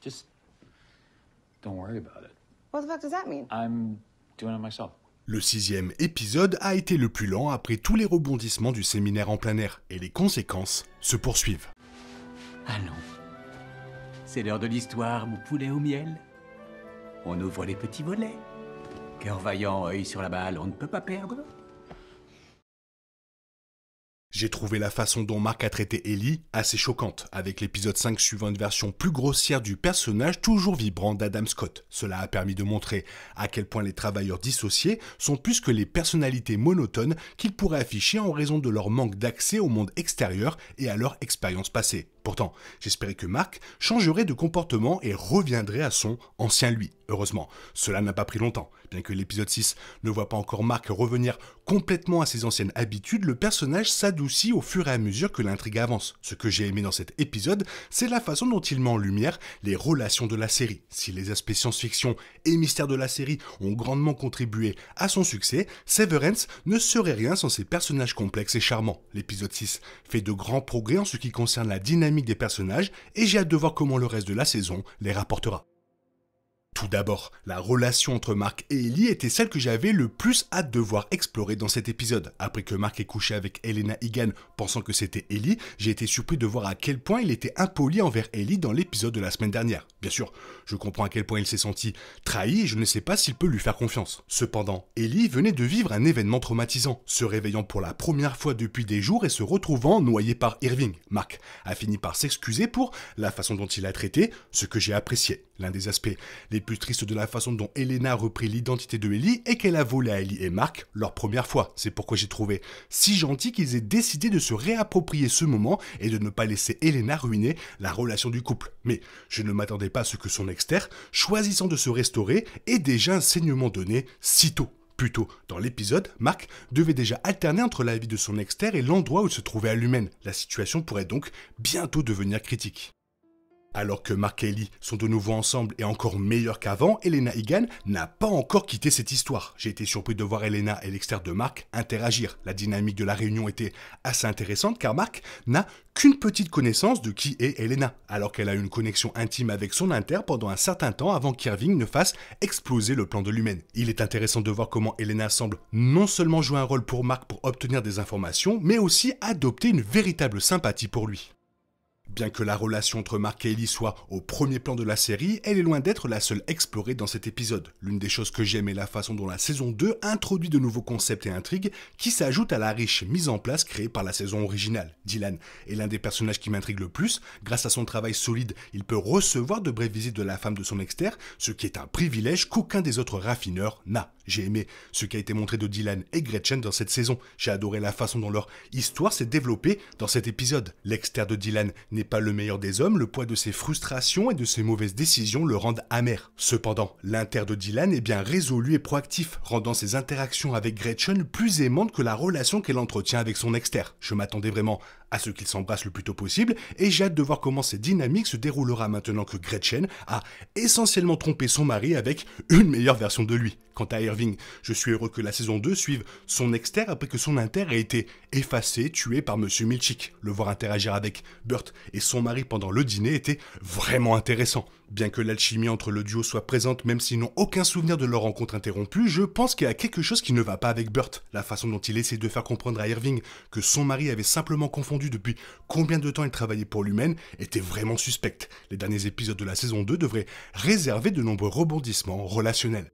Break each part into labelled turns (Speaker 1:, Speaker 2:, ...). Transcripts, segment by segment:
Speaker 1: Just don't worry about it.
Speaker 2: What the fuck does that mean?
Speaker 1: I'm doing it myself.
Speaker 3: Le 6e épisode a été le plus lent après tous les rebondissements du séminaire en plein air, et les conséquences se poursuivent.
Speaker 4: Allons. C'est l'heure de l'histoire, mon poulet au miel. On ouvre les petits volets. Cœur vaillant, œil sur la balle, on ne peut pas perdre.
Speaker 3: J'ai trouvé la façon dont Mark a traité Ellie assez choquante, avec l'épisode 5 suivant une version plus grossière du personnage toujours vibrant d'Adam Scott. Cela a permis de montrer à quel point les travailleurs dissociés sont plus que les personnalités monotones qu'ils pourraient afficher en raison de leur manque d'accès au monde extérieur et à leur expérience passée. Pourtant, j'espérais que Mark changerait de comportement et reviendrait à son ancien lui. Heureusement, cela n'a pas pris longtemps. Bien que l'épisode 6 ne voit pas encore Mark revenir complètement à ses anciennes habitudes, le personnage s'adoucit au fur et à mesure que l'intrigue avance. Ce que j'ai aimé dans cet épisode, c'est la façon dont il met en lumière les relations de la série. Si les aspects science-fiction et mystère de la série ont grandement contribué à son succès, Severance ne serait rien sans ses personnages complexes et charmants. L'épisode 6 fait de grands progrès en ce qui concerne la dynamique des personnages et j'ai hâte de voir comment le reste de la saison les rapportera. Tout d'abord, la relation entre Mark et Ellie était celle que j'avais le plus hâte de voir explorer dans cet épisode. Après que Mark ait couché avec Helena Egan pensant que c'était Ellie, j'ai été surpris de voir à quel point il était impoli envers Ellie dans l'épisode de la semaine dernière. Bien sûr, je comprends à quel point il s'est senti trahi et je ne sais pas s'il peut lui faire confiance. Cependant, Ellie venait de vivre un événement traumatisant, se réveillant pour la première fois depuis des jours et se retrouvant noyé par Irving. Mark a fini par s'excuser pour la façon dont il a traité, ce que j'ai apprécié. L'un des aspects les plus tristes de la façon dont Helena a repris l'identité de Ellie est qu'elle a volé à Ellie et Mark leur première fois. C'est pourquoi j'ai trouvé si gentil qu'ils aient décidé de se réapproprier ce moment et de ne pas laisser Helena ruiner la relation du couple. Mais je ne m'attendais pas à ce que son ex-terre, choisissant de se restaurer, ait déjà un saignement donné si tôt. Plus tôt dans l'épisode, Mark devait déjà alterner entre la vie de son ex-terre et l'endroit où il se trouvait à l'humaine. La situation pourrait donc bientôt devenir critique. Alors que Mark et Ellie sont de nouveau ensemble et encore meilleurs qu'avant, Helena Egan n'a pas encore quitté cette histoire. J'ai été surpris de voir Helena et l'externe de Mark interagir. La dynamique de la réunion était assez intéressante car Mark n'a qu'une petite connaissance de qui est Helena, alors qu'elle a une connexion intime avec son inter pendant un certain temps avant qu'Irving ne fasse exploser le plan de l'humaine. Il est intéressant de voir comment Helena semble non seulement jouer un rôle pour Mark pour obtenir des informations, mais aussi adopter une véritable sympathie pour lui. Bien que la relation entre Mark et Ellie soit au premier plan de la série, elle est loin d'être la seule explorée dans cet épisode. L'une des choses que j'aime est la façon dont la saison 2 introduit de nouveaux concepts et intrigues qui s'ajoutent à la riche mise en place créée par la saison originale. Dylan est l'un des personnages qui m'intrigue le plus. Grâce à son travail solide, il peut recevoir de brèves visites de la femme de son ex-terre, ce qui est un privilège qu'aucun des autres raffineurs n'a. J'ai aimé ce qui a été montré de Dylan et Gretchen dans cette saison. J'ai adoré la façon dont leur histoire s'est développée dans cet épisode. L'ex-terre de Dylan n'est pas le meilleur des hommes, le poids de ses frustrations et de ses mauvaises décisions le rendent amer. Cependant, l'inter de Dylan est bien résolu et proactif, rendant ses interactions avec Gretchen plus aimantes que la relation qu'elle entretient avec son ex-terre. Je m'attendais vraiment à ce qu'ils s'embrassent le plus tôt possible et j'ai hâte de voir comment cette dynamique se déroulera maintenant que Gretchen a essentiellement trompé son mari avec une meilleure version de lui. Quant à Irving, je suis heureux que la saison 2 suive son ex-terre après que son inter ait été effacé, tué par Monsieur Milchick. Le voir interagir avec Burt et son mari pendant le dîner était vraiment intéressant. Bien que l'alchimie entre le duo soit présente, même s'ils n'ont aucun souvenir de leur rencontre interrompue, je pense qu'il y a quelque chose qui ne va pas avec Burt. La façon dont il essaie de faire comprendre à Irving que son mari avait simplement confondu depuis combien de temps il travaillait pour l'humaine était vraiment suspecte. Les derniers épisodes de la saison 2 devraient réserver de nombreux rebondissements relationnels.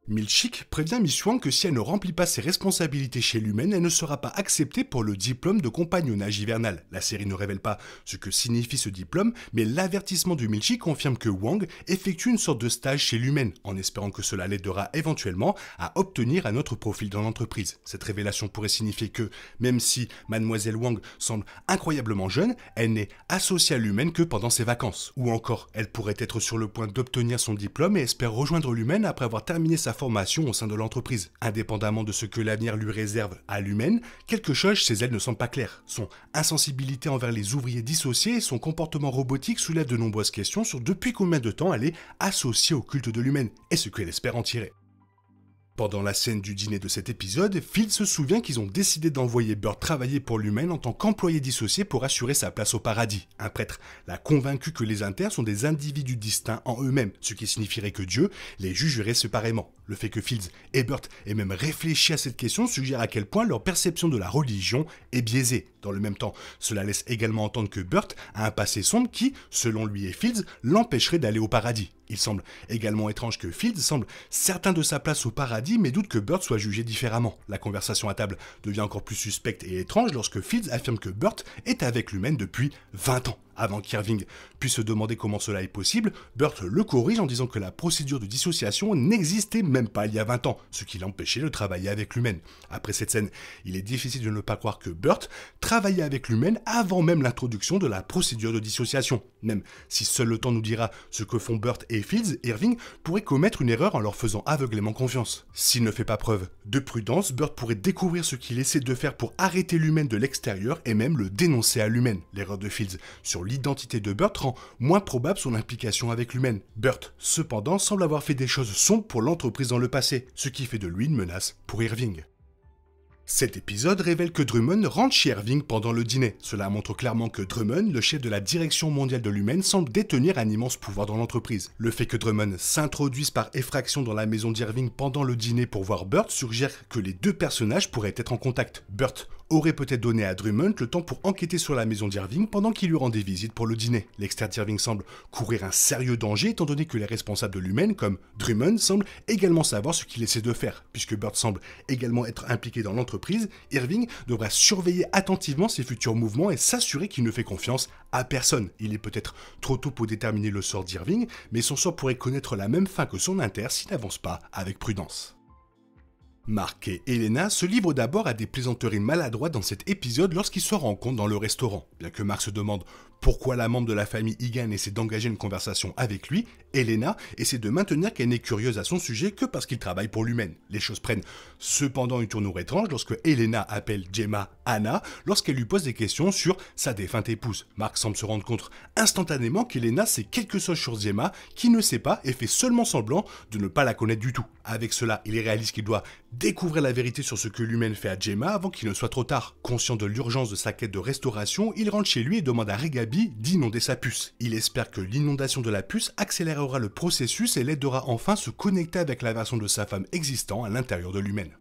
Speaker 3: Milchick prévient Miss Wang que si elle ne remplit pas ses responsabilités chez l'humaine, elle ne sera pas acceptée pour le diplôme de compagnonnage hivernal. La série ne révèle pas ce que signifie ce diplôme, mais l'avertissement de Milchick confirme que Wang effectue une sorte de stage chez l'humaine, en espérant que cela l'aidera éventuellement à obtenir un autre profil dans l'entreprise. Cette révélation pourrait signifier que, même si Mademoiselle Wang semble incroyablement jeune, elle n'est associée à l'humaine que pendant ses vacances. Ou encore, elle pourrait être sur le point d'obtenir son diplôme et espère rejoindre l'humaine après avoir terminé sa formation au sein de l'entreprise. Indépendamment de ce que l'avenir lui réserve à l'humaine, quelque chose chez elle ne semble pas clair. Son insensibilité envers les ouvriers dissociés et son comportement robotique soulèvent de nombreuses questions sur depuis combien de temps elle est associée au culte de l'humaine et ce qu'elle espère en tirer. Pendant la scène du dîner de cet épisode, Phil se souvient qu'ils ont décidé d'envoyer Burt travailler pour l'humaine en tant qu'employé dissocié pour assurer sa place au paradis. Un prêtre l'a convaincu que les inters sont des individus distincts en eux-mêmes, ce qui signifierait que Dieu les jugerait séparément. Le fait que Fields et Burt aient même réfléchi à cette question suggère à quel point leur perception de la religion est biaisée. Dans le même temps, cela laisse également entendre que Burt a un passé sombre qui, selon lui et Fields, l'empêcherait d'aller au paradis. Il semble également étrange que Fields semble certain de sa place au paradis mais doute que Burt soit jugé différemment. La conversation à table devient encore plus suspecte et étrange lorsque Fields affirme que Burt est avec l'humaine depuis 20 ans. Avant qu'Irving puisse se demander comment cela est possible, Burt le corrige en disant que la procédure de dissociation n'existait même pas il y a 20 ans, ce qui l'empêchait de travailler avec l'humaine. Après cette scène, il est difficile de ne pas croire que Burt travaillait avec l'humaine avant même l'introduction de la procédure de dissociation. Même si seul le temps nous dira ce que font Burt et Fields, Irving pourrait commettre une erreur en leur faisant aveuglément confiance. S'il ne fait pas preuve de prudence, Burt pourrait découvrir ce qu'il essaie de faire pour arrêter l'humaine de l'extérieur et même le dénoncer à l'humaine. L'erreur de Fields sur l'identité de Burt rend moins probable son implication avec l'humaine. Burt, cependant, semble avoir fait des choses sombres pour l'entreprise dans le passé, ce qui fait de lui une menace pour Irving. Cet épisode révèle que Drummond rentre chez Irving pendant le dîner. Cela montre clairement que Drummond, le chef de la direction mondiale de l'humaine, semble détenir un immense pouvoir dans l'entreprise. Le fait que Drummond s'introduise par effraction dans la maison d'Irving pendant le dîner pour voir Burt suggère que les deux personnages pourraient être en contact. Burt aurait peut-être donné à Drummond le temps pour enquêter sur la maison d'Irving pendant qu'il lui rendait visite pour le dîner. L'externe d'Irving semble courir un sérieux danger étant donné que les responsables de l'humaine, comme Drummond, semblent également savoir ce qu'il essaie de faire. Puisque Burt semble également être impliqué dans l'entreprise, Irving devra surveiller attentivement ses futurs mouvements et s'assurer qu'il ne fait confiance à personne. Il est peut-être trop tôt pour déterminer le sort d'Irving, mais son sort pourrait connaître la même fin que son inter s'il n'avance pas avec prudence. Mark et Elena se livrent d'abord à des plaisanteries maladroites dans cet épisode lorsqu'ils se rencontrent dans le restaurant. Bien que Mark se demande pourquoi la membre de la famille Egan essaie d'engager une conversation avec lui, Elena essaie de maintenir qu'elle n'est curieuse à son sujet que parce qu'il travaille pour l'humaine. Les choses prennent cependant une tournure étrange lorsque Elena appelle Gemma Anna lorsqu'elle lui pose des questions sur sa défunte épouse. Mark semble se rendre compte instantanément qu'Elena sait quelque chose sur Gemma qui ne sait pas et fait seulement semblant de ne pas la connaître du tout. Avec cela, il réalise qu'il doit découvrir la vérité sur ce que l'humaine fait à Gemma avant qu'il ne soit trop tard. Conscient de l'urgence de sa quête de restauration, il rentre chez lui et demande à Regabi d'inonder sa puce. Il espère que l'inondation de la puce accélérera le processus et l'aidera enfin à se connecter avec la version de sa femme existant à l'intérieur de l'humaine.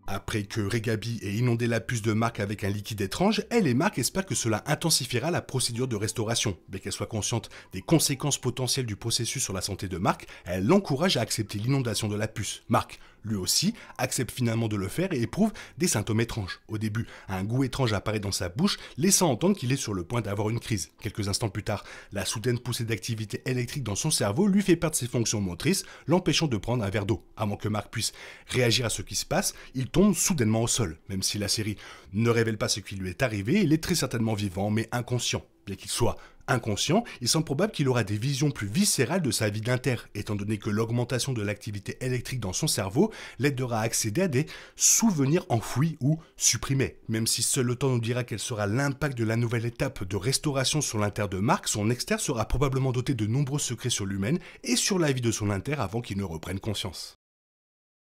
Speaker 3: Après que Regabi ait inondé la puce de Mark avec un liquide étrange, elle et Mark espèrent que cela intensifiera la procédure de restauration. Bien qu'elle soit consciente des conséquences potentielles du processus sur la santé de Mark, elle l'encourage à accepter l'inondation de la puce. Mark, lui aussi, accepte finalement de le faire et éprouve des symptômes étranges. Au début, un goût étrange apparaît dans sa bouche, laissant entendre qu'il est sur le point d'avoir une crise. Quelques instants plus tard, la soudaine poussée d'activité électrique dans son cerveau lui fait perdre ses fonctions motrices, l'empêchant de prendre un verre d'eau. Avant que Mark puisse réagir à ce qui se passe, il tombe soudainement au sol. Même si la série ne révèle pas ce qui lui est arrivé, il est très certainement vivant mais inconscient. Bien qu'il soit inconscient, il semble probable qu'il aura des visions plus viscérales de sa vie d'inter, étant donné que l'augmentation de l'activité électrique dans son cerveau l'aidera à accéder à des souvenirs enfouis ou supprimés. Même si seul le temps nous dira quel sera l'impact de la nouvelle étape de restauration sur l'inter de Mark, son exter sera probablement doté de nombreux secrets sur l'humaine et sur la vie de son inter avant qu'il ne reprenne conscience.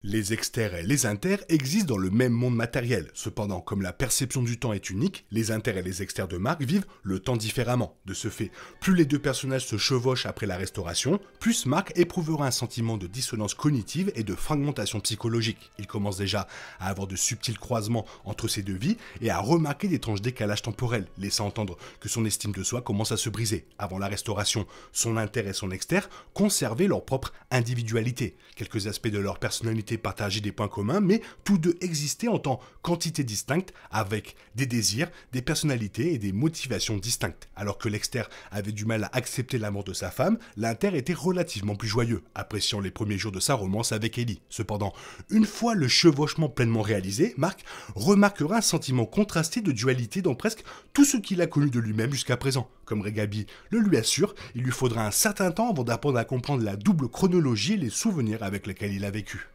Speaker 3: Les exters et les inters existent dans le même monde matériel. Cependant, comme la perception du temps est unique, les inters et les exters de Mark vivent le temps différemment. De ce fait, plus les deux personnages se chevauchent après la restauration, plus Mark éprouvera un sentiment de dissonance cognitive et de fragmentation psychologique. Il commence déjà à avoir de subtils croisements entre ces deux vies et à remarquer d'étranges décalages temporels, laissant entendre que son estime de soi commence à se briser. Avant la restauration, son inter et son exter conservaient leur propre individualité. Quelques aspects de leur personnalité partageaient des points communs, mais tous deux existaient en tant qu'entités distinctes, avec des désirs, des personnalités et des motivations distinctes. Alors que l'exter avait du mal à accepter la mort de sa femme, l'inter était relativement plus joyeux, appréciant les premiers jours de sa romance avec Ellie. Cependant, une fois le chevauchement pleinement réalisé, Mark remarquera un sentiment contrasté de dualité dans presque tout ce qu'il a connu de lui-même jusqu'à présent. Comme Regabi le lui assure, il lui faudra un certain temps avant d'apprendre à comprendre la double chronologie et les souvenirs avec lesquels il a vécu.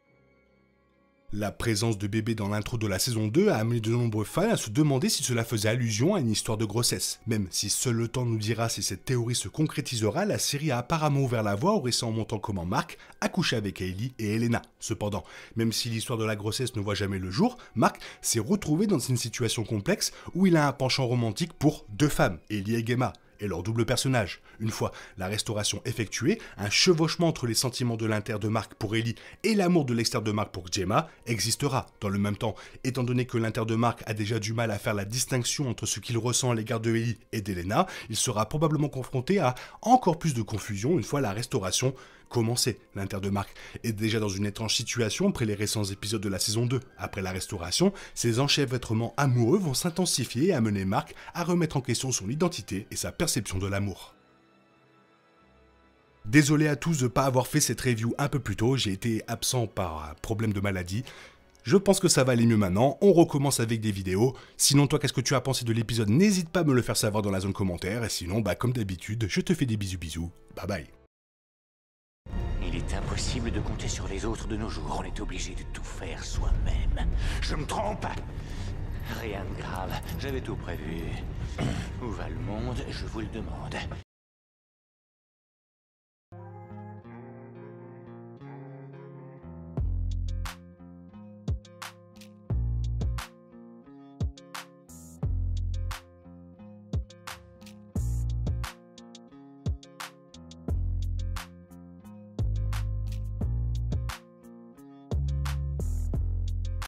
Speaker 3: La présence de bébé dans l'intro de la saison 2 a amené de nombreux fans à se demander si cela faisait allusion à une histoire de grossesse. Même si seul le temps nous dira si cette théorie se concrétisera, la série a apparemment ouvert la voie au récent montant comment Mark a couché avec Hailey et Elena. Cependant, même si l'histoire de la grossesse ne voit jamais le jour, Mark s'est retrouvé dans une situation complexe où il a un penchant romantique pour deux femmes, Ellie et Gemma, et leur double personnage. Une fois la restauration effectuée, un chevauchement entre les sentiments de l'inter de Mark pour Ellie et l'amour de l'externe de Mark pour Gemma existera. Dans le même temps, étant donné que l'inter de Mark a déjà du mal à faire la distinction entre ce qu'il ressent à l'égard de Ellie et d'Elena, il sera probablement confronté à encore plus de confusion une fois la restauration commencé. L'inter de Mark est déjà dans une étrange situation après les récents épisodes de la saison 2. Après la restauration, ses enchevêtrements amoureux vont s'intensifier et amener Mark à remettre en question son identité et sa perception de l'amour. Désolé à tous de ne pas avoir fait cette review un peu plus tôt, j'ai été absent par un problème de maladie. Je pense que ça va aller mieux maintenant, on recommence avec des vidéos. Sinon toi, qu'est-ce que tu as pensé de l'épisode? N'hésite pas à me le faire savoir dans la zone commentaire. Et sinon, comme d'habitude, je te fais des bisous. Bye bye.
Speaker 2: Il est impossible de compter sur les autres de nos jours. On est obligé de tout faire soi-même. Je me trompe? Rien de grave. J'avais tout prévu. Où va le monde? Je vous le demande.